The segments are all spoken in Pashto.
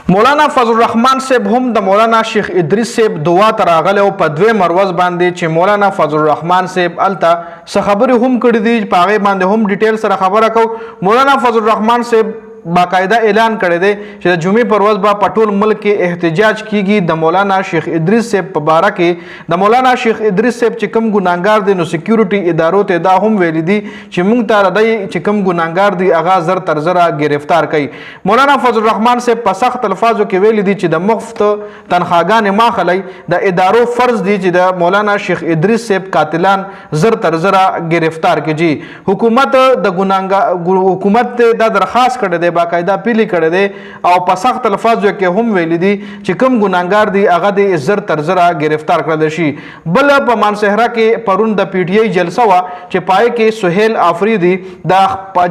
مولانا فضل الرحمن صاحب هم د مولانا شیخ ادریس صاحب دعا ته راغلی او په دوی مروز باندې چې مولانا فضل الرحمن صاحب الته څه خبرې هم کړې دي په هغې باندې هم ډیټیل سره خبره کوو. مولانا فضل الرحمن صاحب باقاعده اعلان کړی دی چې د جمعې پر ورځ به په ټول ملک کې احتجاج کیږي د مولانا شیخ ادریس صاحب په باره کې. د مولانا شیخ ادریس صاحب چې کوم ګناهګار دی نو سکیورټي ادارو ته دا هم ویلي دي چې موږ ته ردی چې کوم ګناهګار دی هغه زر تر زره گرفتار کړي. مولانا فضل الرحمن صاحب په سخت الفاظو کې ویلي دي چې د مفت تنخواګانې ما خلی د ادارو فرض دی چې د مولانا شیخ ادریس صاحب قاتلان زر تر زره گرفتار کړي. حکومت د حکومت دا درخواست کړی دی باقاعده پیلی کړی دی او په سخت الفاظو کې هم ویلي دي چې کوم ګناهګار دی هغه د زر تر زره گرفتار کړل شي. بل په مانسهره کې پرون د پی ټی آی جلسه وا چې پای کې سہیل آفریدي د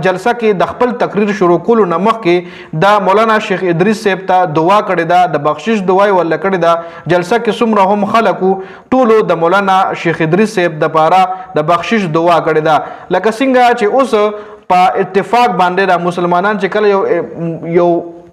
جلسه کې د خپل تقریر شروع کولو نه مخکې د مولانا شیخ ادریس صاحب ته دعا کړې ده د بخشش دعا ول کړې ده. جلسه کې څومره هم خلکو ټولو د مولانا شیخ ادریس صاحب د پاره د بخشش دعا کړې ده. لکه څنګه چې اوس په اتفاق باندې د مسلمانان چې کله یو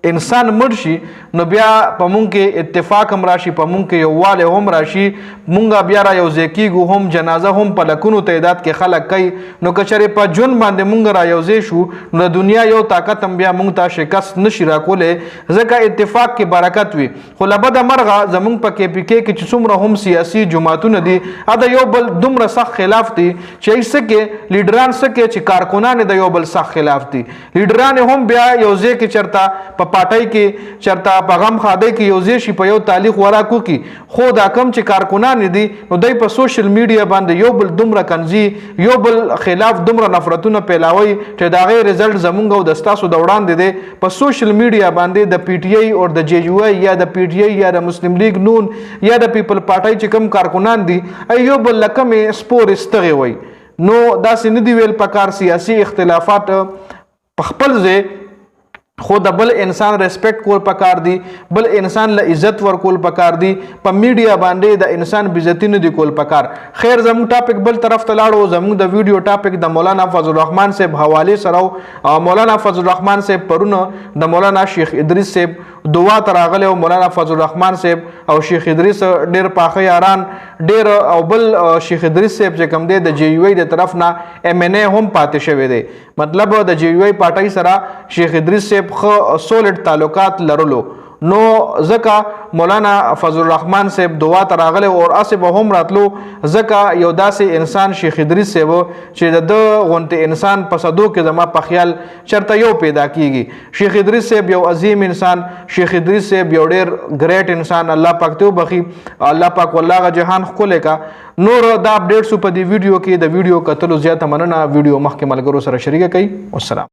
انسان مړ شي نو بیا په مونږ کې اتفاق هم راشي په مونږ کې یووالی هم راشي مونږ بیا را یو ځای کیږو هم جنازه هم په لکونو تعداد کې خلک کوي. نو که چېرې په ژوند باندې مونږ را یو ځای شو نو د دنیا یو طاقت هم بیا مونږ ته شکست نشي راکولی ځکه اتفاق کې برکت وي. خو له بده مرغه زمونږ په کې پی کې چې څومره هم سیاسي جماعتونه دي د یو بل دومره سخت خلاف دي چې څه کې لیډران څه کې چې کارکنان د یو بل سخت خلاف دي. لیډران هم بیا یو ځای کې چرته په پاټۍ کې چرته په غم خادۍ کې یو ځای شي په یو تعلیق وراکو کې خو دا کم چې کارکنان دي نو دوی په سوشل میډیا باندې یو بل دومره کنځي یو بل خلاف دومره نفرتونه پیلاوي چې دا غي رزلټ زمونږ او د ستاسو د وړاندې دی په سوشل میډیا باندې د پی ټی آی او د جے یو آی یا د پی ټی آی یا د مسلم لیگ نون یا د پیپل پارټۍ چې کوم کارکنان دي یو بل لکمې سپور استغه وي. نو داسې نه دی ویل پکار سیاسي اختلافات په خپل ځای خو د بل انسان ریسپیکټ کول پکار دی بل انسان له عزت ورکول پکار دی په میډیا باندې د انسان بیزتی نه دی کول پکار. خیر زموږ ټاپک بل طرف ته لاړو زموږ د ویډیو ټاپک د مولانا فضل الرحمن صاحب حواله سره مولانا فضل الرحمن صاحب پرونه د مولانا شیخ ادریس صاحب دعا ته راغلی او مولانا فضل الرحمن صاحب او شیخ ادریس ډیر پاخه یاران ډیر او بل شیخ ادریس صاحب چې کوم دی د جے یو آی د طرف نه ایم ان ای هم پاتې شوی دی مطلب د جے یو آی پارټۍ سره شیخ ادریس صاحب خو سولید تعلقات لرلو. نو ځکه مولانا فضل الرحمن صاحب دعا ته راغلی او اسې به هم راتلو ځکه یو داسې انسان شیخ ادریس صاحب چې د غونتې انسان په صدو کې زما په خیال چرته یو پیدا کیږي. شیخ ادریس صاحب یو عظیم انسان شیخ ادریس صاحب یو ډیر ګریټ انسان الله پاک ته وبخي الله پاک والله جهان ښکلی کا. نور دا اپډیټس په دې ویډیو کې د ویډیو کتلو زیاته مننه. ویډیو مخکې ملګرو سره شریکه کړئ. والسلام.